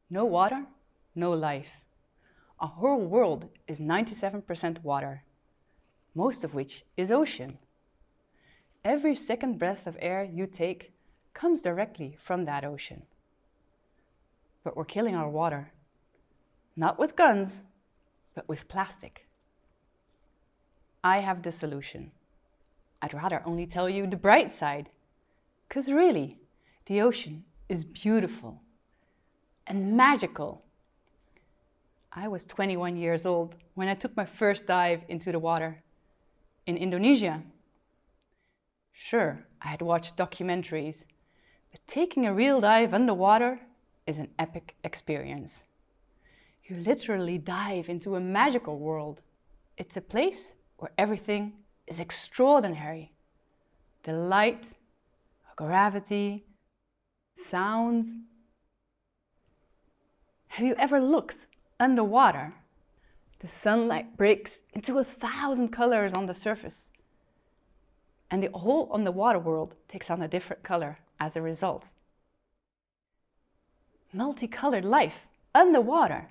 No water, no life. Our whole world is 97% water, most of which is ocean. Every second breath of air you take comes directly from that ocean. But we're killing our water, not with guns, but with plastic. I have the solution. I'd rather only tell you the bright side, because really, the ocean is beautiful and magical. I was 21 years old when I took my first dive into the water in Indonesia. Sure, I had watched documentaries, but taking a real dive underwater is an epic experience. You literally dive into a magical world. It's a place where everything is extraordinary. The light, gravity, sounds. Have you ever looked underwater? The sunlight breaks into 1,000 colors on the surface, and the whole underwater world takes on a different color as a result. Multicolored life underwater.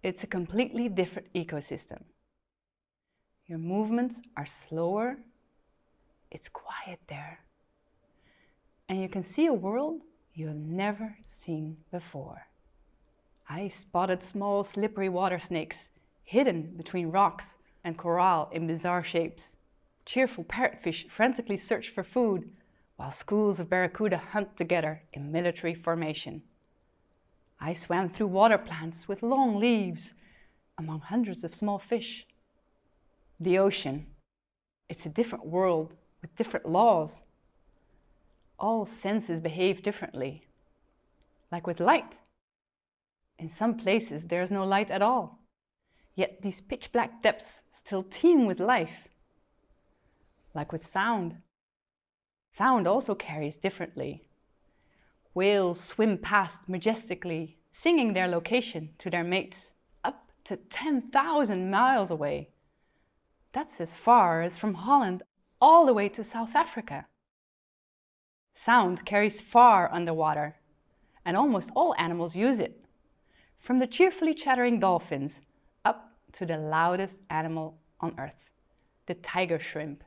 It's a completely different ecosystem. Your movements are slower, it's quiet there, and you can see a world you have never seen before. I spotted small slippery water snakes hidden between rocks and coral in bizarre shapes. Cheerful parrotfish frantically search for food, while schools of barracuda hunt together in military formation. I swam through water plants with long leaves among hundreds of small fish. The ocean, it's a different world with different laws. All senses behave differently. Like with light. In some places there is no light at all, yet these pitch black depths still teem with life. Like with sound. Sound also carries differently. Whales swim past majestically, singing their location to their mates, up to 10,000 miles away. That's as far as from Holland all the way to South Africa. Sound carries far underwater, and almost all animals use it. From the cheerfully chattering dolphins up to the loudest animal on earth, the tiger shrimp.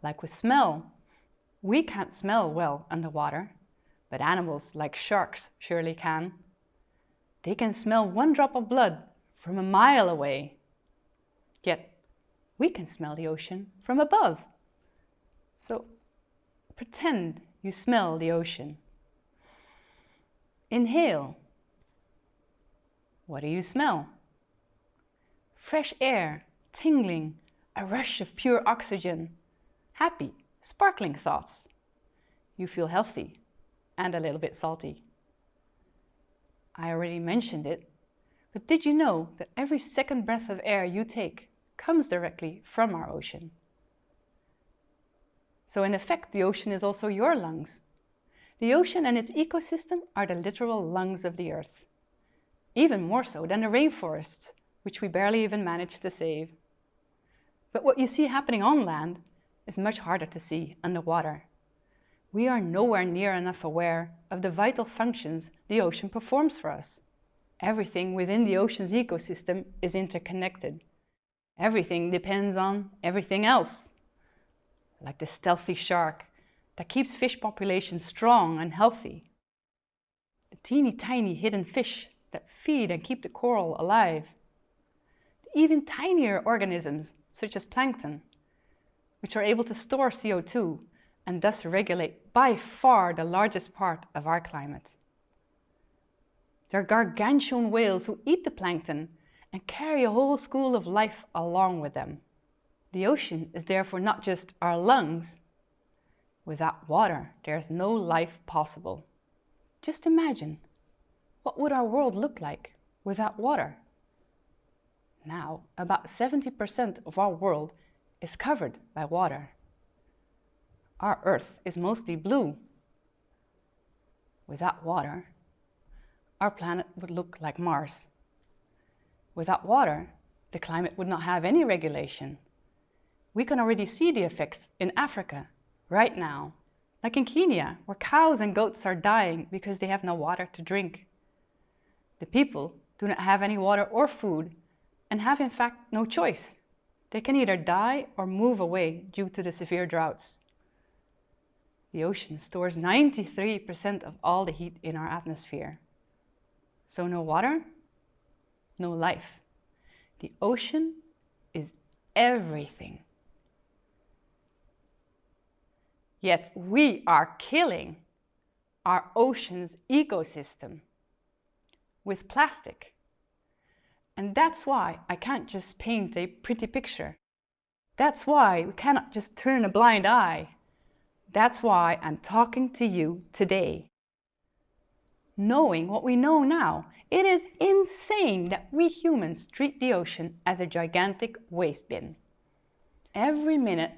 Like with smell, we can't smell well underwater, but animals like sharks surely can. They can smell one drop of blood from a mile away. Yet, we can smell the ocean from above. So, pretend you smell the ocean. Inhale. What do you smell? Fresh air, tingling, a rush of pure oxygen, happy, sparkling thoughts. You feel healthy and a little bit salty. I already mentioned it, but did you know that every second breath of air you take comes directly from our ocean? So in effect, the ocean is also your lungs. The ocean and its ecosystem are the literal lungs of the earth. Even more so than the rainforests, which we barely even manage to save. But what you see happening on land is much harder to see underwater. We are nowhere near enough aware of the vital functions the ocean performs for us. Everything within the ocean's ecosystem is interconnected. Everything depends on everything else. Like the stealthy shark that keeps fish populations strong and healthy. The teeny tiny hidden fish that feed and keep the coral alive. Even tinier organisms, such as plankton, which are able to store CO2 and thus regulate by far the largest part of our climate. There are gargantuan whales who eat the plankton and carry a whole school of life along with them. The ocean is therefore not just our lungs. Without water, there is no life possible. Just imagine, what would our world look like without water? Now, about 70% of our world is covered by water. Our Earth is mostly blue. Without water, our planet would look like Mars. Without water, the climate would not have any regulation. We can already see the effects in Africa right now. Like in Kenya, where cows and goats are dying because they have no water to drink. The people do not have any water or food and have in fact no choice. They can either die or move away due to the severe droughts. The ocean stores 93% of all the heat in our atmosphere. So no water, no life. The ocean is everything. Yet we are killing our ocean's ecosystem with plastic. And that's why I can't just paint a pretty picture. That's why we cannot just turn a blind eye. That's why I'm talking to you today. Knowing what we know now, it is insane that we humans treat the ocean as a gigantic waste bin. Every minute,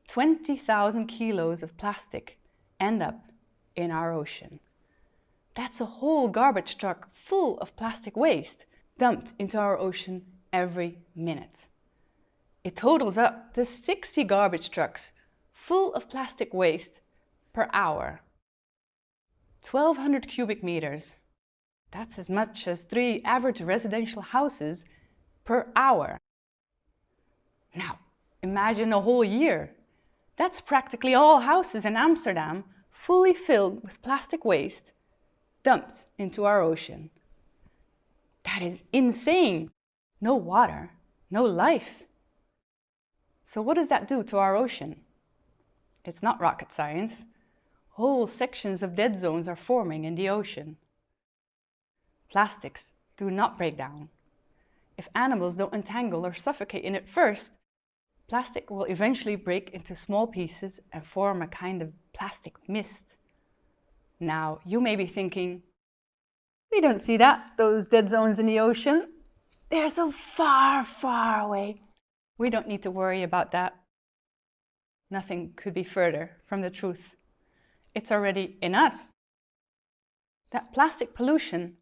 20,000 kilos of plastic end up in our ocean. That's a whole garbage truck full of plastic waste dumped into our ocean every minute. It totals up to 60 garbage trucks full of plastic waste per hour. 1,200 cubic meters. That's as much as 3 average residential houses per hour. Now, imagine a whole year. That's practically all houses in Amsterdam fully filled with plastic waste dumped into our ocean. That is insane. No water, no life. So what does that do to our ocean? It's not rocket science. Whole sections of dead zones are forming in the ocean. Plastics do not break down. If animals don't entangle or suffocate in it first, plastic will eventually break into small pieces and form a kind of plastic mist. Now, you may be thinking, we don't see that, those dead zones in the ocean. They're so far, far away. We don't need to worry about that. Nothing could be further from the truth. It's already in us. That plastic pollution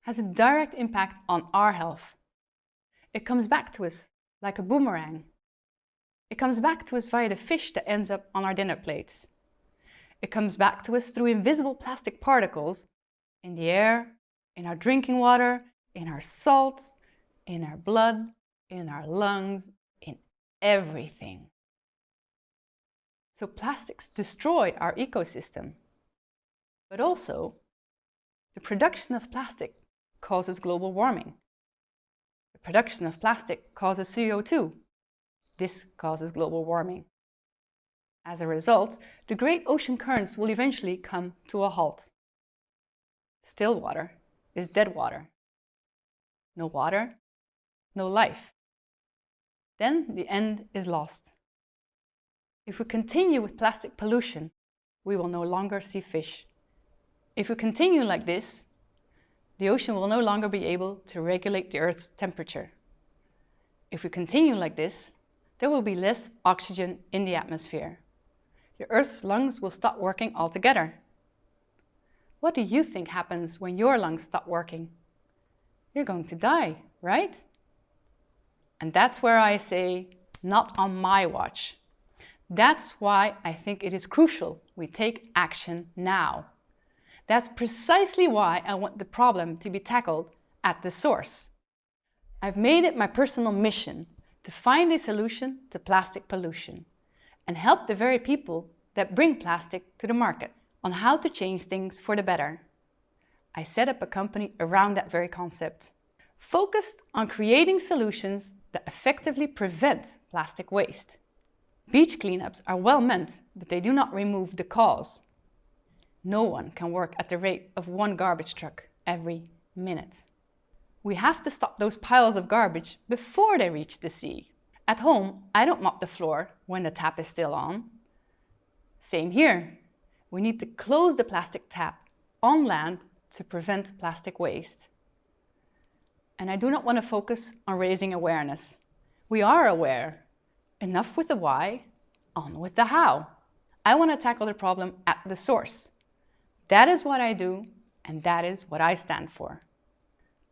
has a direct impact on our health. It comes back to us like a boomerang. It comes back to us via the fish that ends up on our dinner plates. It comes back to us through invisible plastic particles in the air, in our drinking water, in our salt, in our blood, in our lungs, in everything. So plastics destroy our ecosystem. But also, the production of plastic causes global warming. The production of plastic causes CO2. This causes global warming. As a result, the great ocean currents will eventually come to a halt. Still water is dead water. No water, no life. Then the end is lost. If we continue with plastic pollution, we will no longer see fish. If we continue like this, the ocean will no longer be able to regulate the Earth's temperature. If we continue like this, there will be less oxygen in the atmosphere. The Earth's lungs will stop working altogether. What do you think happens when your lungs stop working? You're going to die, right? And that's where I say, not on my watch. That's why I think it is crucial we take action now. That's precisely why I want the problem to be tackled at the source. I've made it my personal mission to find a solution to plastic pollution and help the very people that bring plastic to the market on how to change things for the better. I set up a company around that very concept, focused on creating solutions that effectively prevent plastic waste. Beach cleanups are well meant, but they do not remove the cause. No one can work at the rate of 1 garbage truck every minute. We have to stop those piles of garbage before they reach the sea. At home, I don't mop the floor when the tap is still on. Same here. We need to close the plastic tap on land to prevent plastic waste. And I do not want to focus on raising awareness. We are aware. Enough with the why, on with the how. I want to tackle the problem at the source. That is what I do, and that is what I stand for.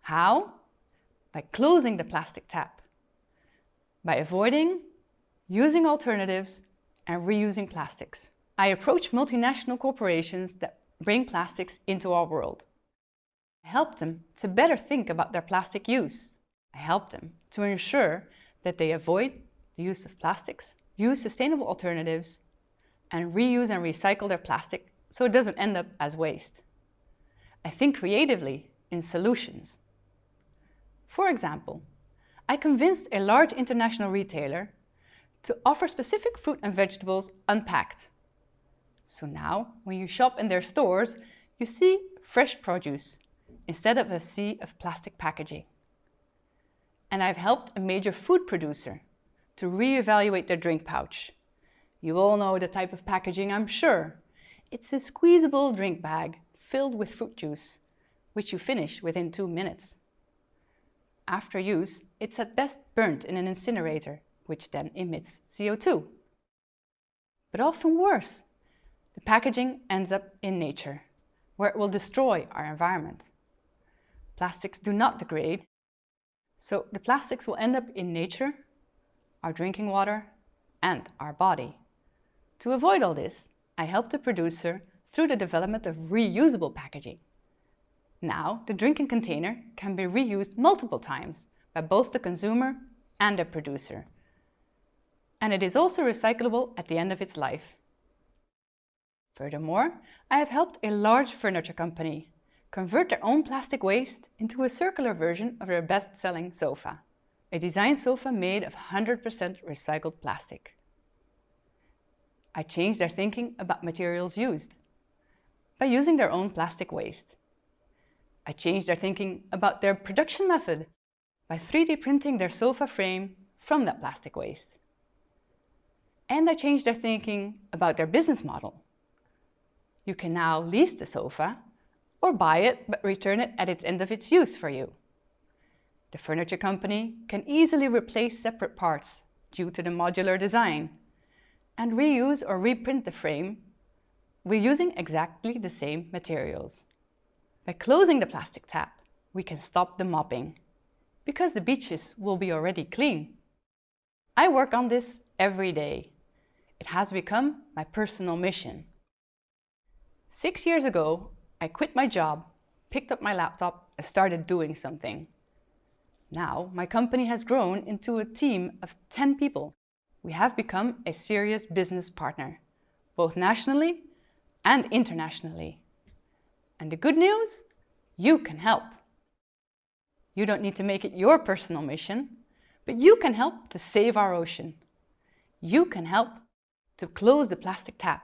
How? By closing the plastic tap. By avoiding, using alternatives, and reusing plastics. I approach multinational corporations that bring plastics into our world. I help them to better think about their plastic use. I help them to ensure that they avoid the use of plastics, use sustainable alternatives, and reuse and recycle their plastic so it doesn't end up as waste. I think creatively in solutions. For example, I convinced a large international retailer to offer specific fruit and vegetables unpacked. So now, when you shop in their stores, you see fresh produce instead of a sea of plastic packaging. And I've helped a major food producer to reevaluate their drink pouch. You all know the type of packaging, I'm sure. It's a squeezable drink bag filled with fruit juice, which you finish within 2 minutes. After use, it's at best burnt in an incinerator, which then emits CO2. But often worse, the packaging ends up in nature, where it will destroy our environment. Plastics do not degrade, so the plastics will end up in nature, our drinking water, and our body. To avoid all this, I helped the producer through the development of reusable packaging. Now, the drinking container can be reused multiple times by both the consumer and the producer. And it is also recyclable at the end of its life. Furthermore, I have helped a large furniture company convert their own plastic waste into a circular version of their best-selling sofa, a design sofa made of 100% recycled plastic. I changed their thinking about materials used by using their own plastic waste. I changed their thinking about their production method by 3D printing their sofa frame from that plastic waste. And I changed their thinking about their business model. You can now lease the sofa or buy it but return it at its end of its use for you. The furniture company can easily replace separate parts due to the modular design and reuse or reprint the frame using exactly the same materials. By closing the plastic tap, we can stop the mopping because the beaches will be already clean. I work on this every day. It has become my personal mission. 6 years ago, I quit my job, picked up my laptop, and started doing something. Now, my company has grown into a team of 10 people. We have become a serious business partner, both nationally and internationally. And the good news? You can help. You don't need to make it your personal mission, but you can help to save our ocean. You can help to close the plastic tap.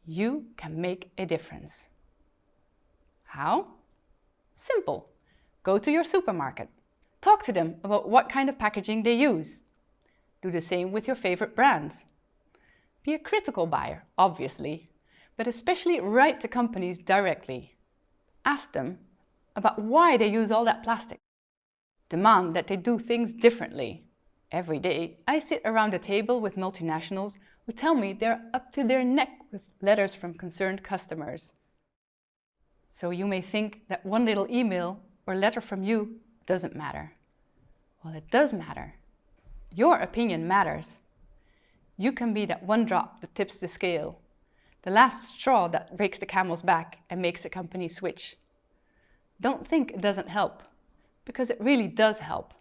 You can make a difference. How? Simple. Go to your supermarket. Talk to them about what kind of packaging they use. Do the same with your favorite brands. Be a critical buyer, obviously, but especially write to companies directly. Ask them about why they use all that plastic. Demand that they do things differently. Every day, I sit around a table with multinationals who tell me they're up to their neck with letters from concerned customers. So you may think that one little email or letter from you doesn't matter. Well, it does matter. Your opinion matters. You can be that one drop that tips the scale, the last straw that breaks the camel's back and makes a company switch. Don't think it doesn't help, because it really does help.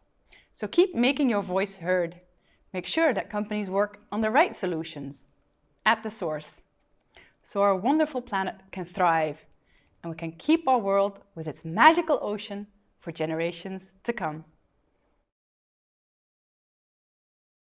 So keep making your voice heard. Make sure that companies work on the right solutions at the source, so our wonderful planet can thrive and we can keep our world with its magical ocean for generations to come.